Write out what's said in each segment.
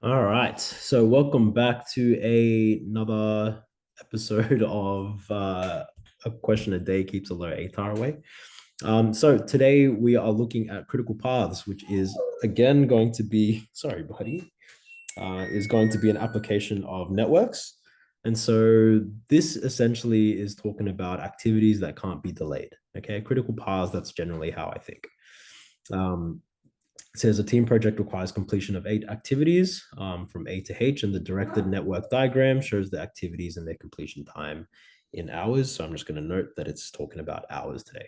All right. So welcome back to another episode of A Question a Day Keeps a Low ATAR away. So today we are looking at critical paths, which is again going to be, sorry, buddy, is going to be an application of networks. And so this essentially is talking about activities that can't be delayed. Okay, critical paths, that's generally how I think. Um, it says a team project requires completion of 8 activities from A to H, and the directed network diagram shows the activities and their completion time in hours. So I'm just going to note that it's talking about hours today.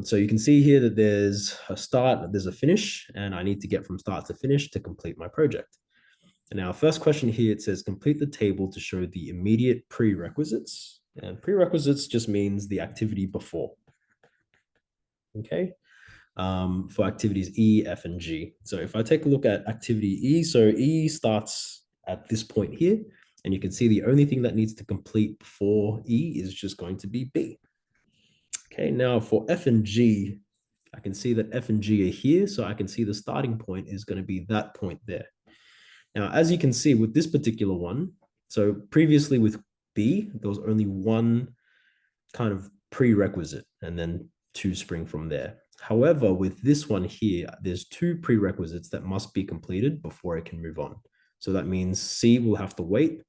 So you can see here that there's a start, there's a finish, and I need to get from start to finish to complete my project. And now, first question here, it says complete the table to show the immediate prerequisites. And prerequisites just means the activity before. Okay, for activities E, F, and G. So if I take a look at activity E, so E starts at this point here, and you can see the only thing that needs to complete before E is just going to be B. Okay, now for F and G, I can see that F and G are here, so I can see the starting point is going to be that point there. Now, as you can see with this particular one, so previously with B, there was only one kind of prerequisite, and then two spring from there. However, with this one here, there's two prerequisites that must be completed before it can move on. So that means C will have to wait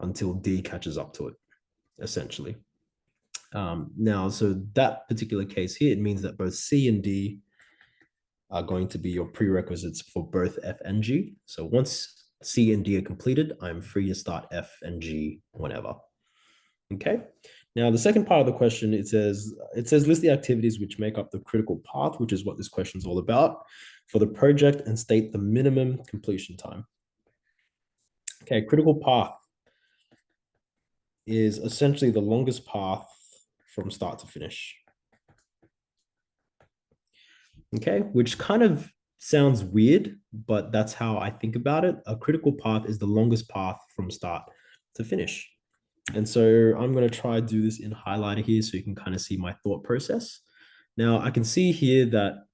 until D catches up to it, essentially. Now, so that particular case here, it means that both C and D are going to be your prerequisites for both F and G. So once C and D are completed, I'm free to start F and G whenever. Okay. Now, the second part of the question, it says list the activities which make up the critical path, which is what this question is all about, for the project and state the minimum completion time. Okay, critical path is essentially the longest path from start to finish. Okay, which kind of sounds weird, but that's how I think about it. A critical path is the longest path from start to finish. And so I'm going to try to do this in highlighter here so you can kind of see my thought process. Now I can see here that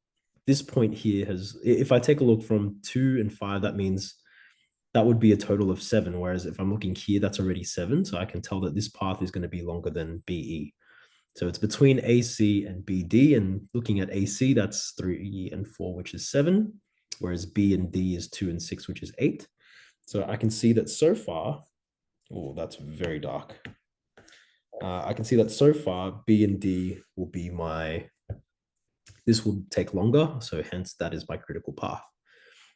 this point here has, if I take a look from 2 and 5, that means that would be a total of 7. Whereas if I'm looking here, that's already 7. So I can tell that this path is going to be longer than BE. So it's between AC and BD. And looking at AC, that's 3 and 4, which is 7. Whereas B and D is 2 and 6, which is 8. So I can see that so far, oh, that's very dark. I can see that so far B and D will be this will take longer. So hence that is my critical path.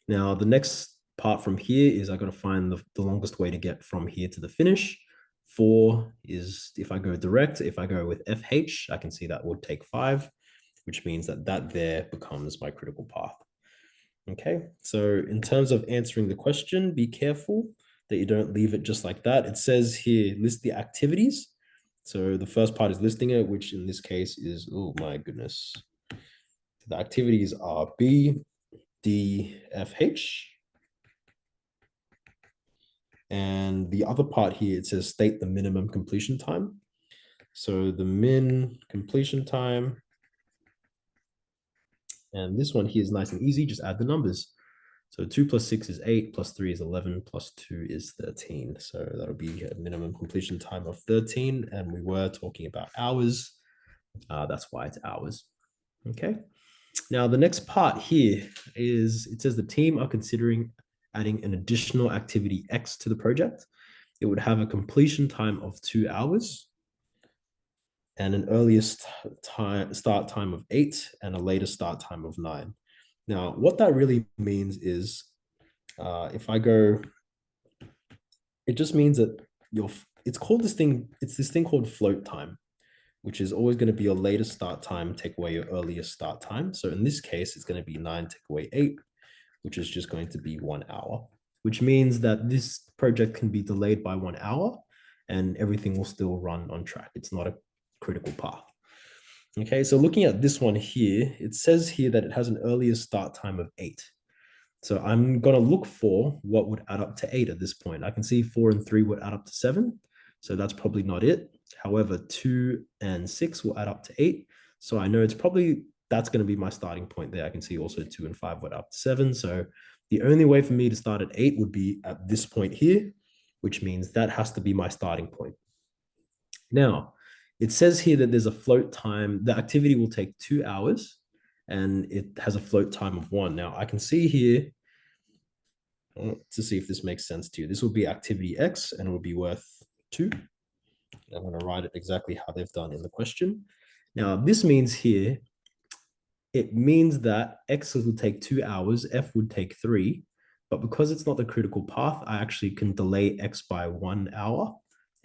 Now the next part from here is I got to find the longest way to get from here to the finish. 4 is if I go direct. If I go with FH, I can see that would take 5, which means that there becomes my critical path. Okay, so in terms of answering the question, be careful that you don't leave it just like that. It says here, list the activities. So the first part is listing it, which in this case is, oh my goodness. The activities are B, D, F, H. And the other part here, it says state the minimum completion time. So the min completion time. And this one here is nice and easy. Just add the numbers. So 2 plus 6 is 8, plus 3 is 11, plus 2 is 13. So that'll be a minimum completion time of 13. And we were talking about hours. That's why it's hours. Okay. Now, the next part here is it says the team are considering adding an additional activity X to the project. It would have a completion time of 2 hours and an earliest start time of 8 and a later start time of 9. Now, what that really means is if I go, it just means that it's this thing called float time, which is always going to be your latest start time, take away your earliest start time. So in this case, it's going to be 9, take away 8, which is just going to be 1 hour, which means that this project can be delayed by 1 hour and everything will still run on track. It's not a critical path. Okay, so looking at this one here, it says here that it has an earliest start time of 8. So I'm going to look for what would add up to 8 at this point. I can see 4 and 3 would add up to 7. So that's probably not it. However, 2 and 6 will add up to 8. So I know it's probably that's going to be my starting point there. I can see also 2 and 5 went up to 7. So the only way for me to start at 8 would be at this point here, which means that has to be my starting point. Now, it says here that there's a float time. The activity will take 2 hours and it has a float time of 1. Now, I can see here to see if this makes sense to you. This will be activity X and it will be worth 2. I'm going to write it exactly how they've done in the question. Now, this means here, it means that X will take 2 hours, F would take 3. But because it's not the critical path, I actually can delay X by 1 hour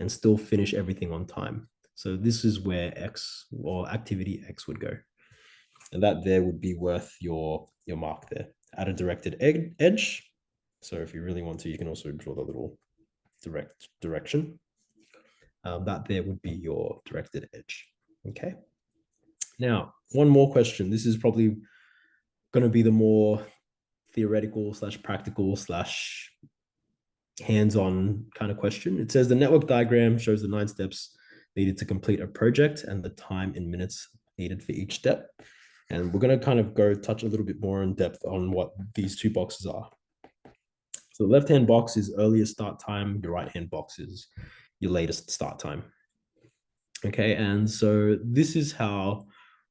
and still finish everything on time. So this is where X or activity X would go. And that there would be worth your mark there. Add a directed edge. So if you really want to, you can also draw the little direction. That there would be your directed edge. Okay. Now, one more question. This is probably going to be the more theoretical / practical / hands-on kind of question. It says the network diagram shows the 9 steps needed to complete a project and the time in minutes needed for each step. And we're going to kind of go touch a little bit more in depth on what these 2 boxes are. So the left-hand box is earliest start time. Your right-hand box is your latest start time. Okay, and so this is how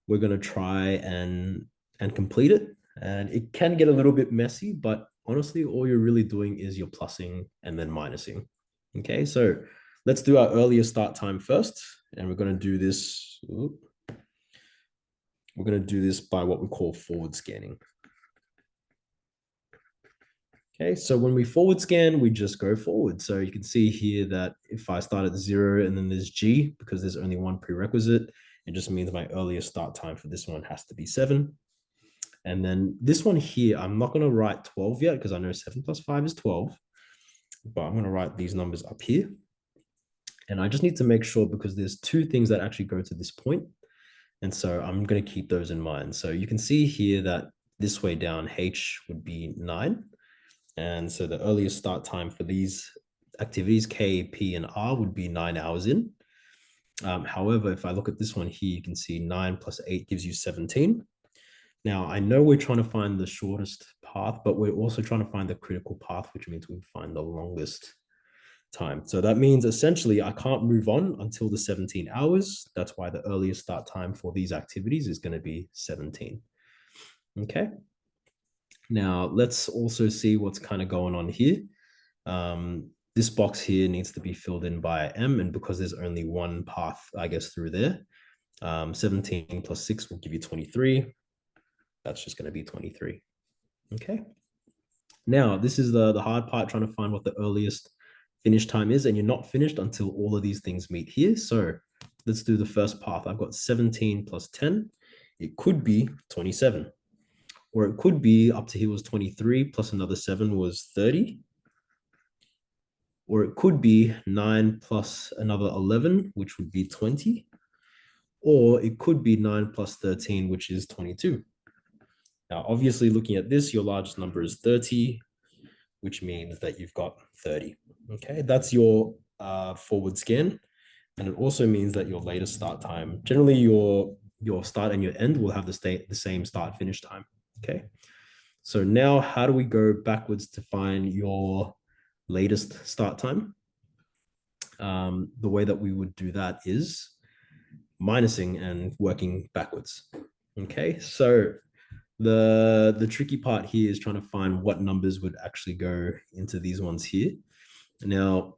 we're going to try and complete it. And it can get a little bit messy, but honestly, all you're really doing is you're plussing and then minusing. Okay, so let's do our earlier start time first. And we're going to do this. We're going to do this by what we call forward scanning. Okay, so when we forward scan, we just go forward. So you can see here that if I start at 0 and then there's G, because there's only one prerequisite, it just means my earliest start time for this one has to be 7. And then this one here, I'm not going to write 12 yet because I know 7 plus 5 is 12. But I'm going to write these numbers up here. And I just need to make sure because there's 2 things that actually go to this point. And so I'm going to keep those in mind. So you can see here that this way down, H would be 9. And so the earliest start time for these activities, K, P, and R, would be 9 hours in. However, if I look at this one here, you can see 9 plus 8 gives you 17. Now, I know we're trying to find the shortest path, but we're also trying to find the critical path, which means we find the longest time. So that means essentially I can't move on until the 17 hours. That's why the earliest start time for these activities is going to be 17. Okay. Now, let's also see what's kind of going on here. This box here needs to be filled in by M, and because there's only one path, I guess, through there, 17 plus 6 will give you 23. That's just going to be 23. Okay. Now, this is the hard part, trying to find what the earliest finish time is, and you're not finished until all of these things meet here. So let's do the first path. I've got 17 plus 10. It could be 27. Or it could be up to here was 23 plus another 7 was 30. Or it could be 9 plus another 11, which would be 20. Or it could be 9 plus 13, which is 22. Now, obviously, looking at this, your largest number is 30, which means that you've got 30. Okay, that's your forward scan. And it also means that your latest start time, generally your start and your end will have the same start finish time. Okay. So now how do we go backwards to find your latest start time? The way that we would do that is minusing and working backwards. Okay. So the tricky part here is trying to find what numbers would actually go into these ones here. Now,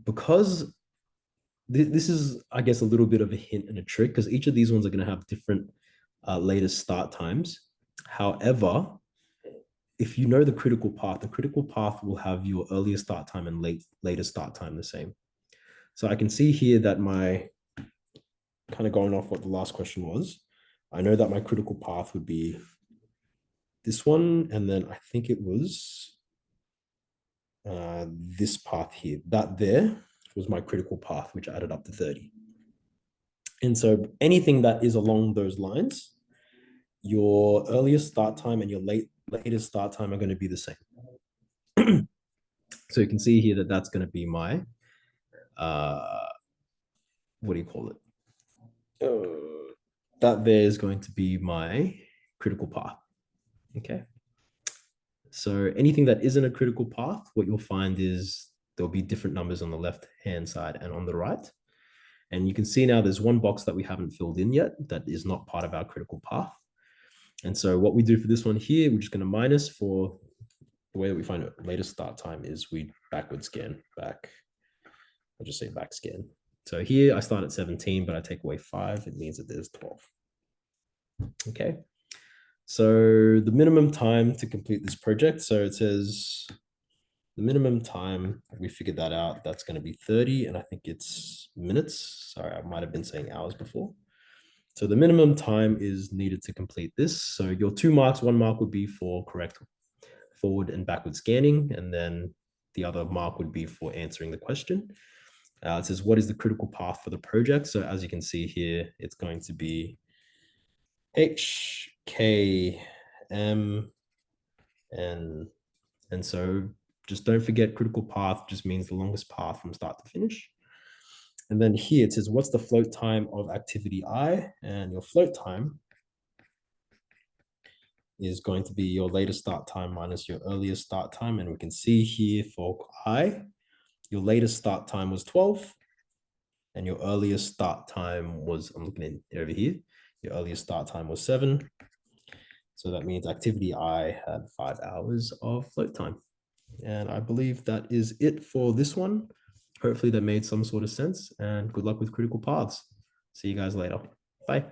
because this is, I guess, a little bit of a hint and a trick because each of these ones are going to have different latest start times. However, if you know the critical path will have your earliest start time and latest start time the same. So I can see here that my, kind of going off what the last question was, I know that my critical path would be this one, and then I think it was this path here. That there was my critical path, which added up to 30. And so anything that is along those lines, your earliest start time and your latest start time are going to be the same. So you can see here that that's going to be my, what do you call it? that there is going to be my critical path. Okay. So anything that isn't a critical path, what you'll find is there'll be different numbers on the left-hand side and on the right. And you can see now there's one box that we haven't filled in yet that is not part of our critical path. And so what we do for this one here, we're just going to minus for the way that we find it latest start time is we backward scan back. I'll just say back scan. So here I start at 17, but I take away 5. It means that there's 12. Okay. So the minimum time to complete this project. So it says the minimum time, we figured that out. That's going to be 30, and I think it's minutes. Sorry, I might have been saying hours before. So the minimum time is needed to complete this. So your 2 marks, 1 mark would be for correct forward and backward scanning, and then the other mark would be for answering the question. It says, what is the critical path for the project? So as you can see here, it's going to be H, K, M, N. And so just don't forget critical path just means the longest path from start to finish. And then here it says, what's the float time of activity I? And your float time is going to be your latest start time minus your earliest start time. And we can see here for I, your latest start time was 12. And your earliest start time was, I'm looking in over here, your earliest start time was 7. So that means activity I had 5 hours of float time. And I believe that is it for this one. Hopefully that made some sort of sense, and good luck with critical paths. See you guys later. Bye.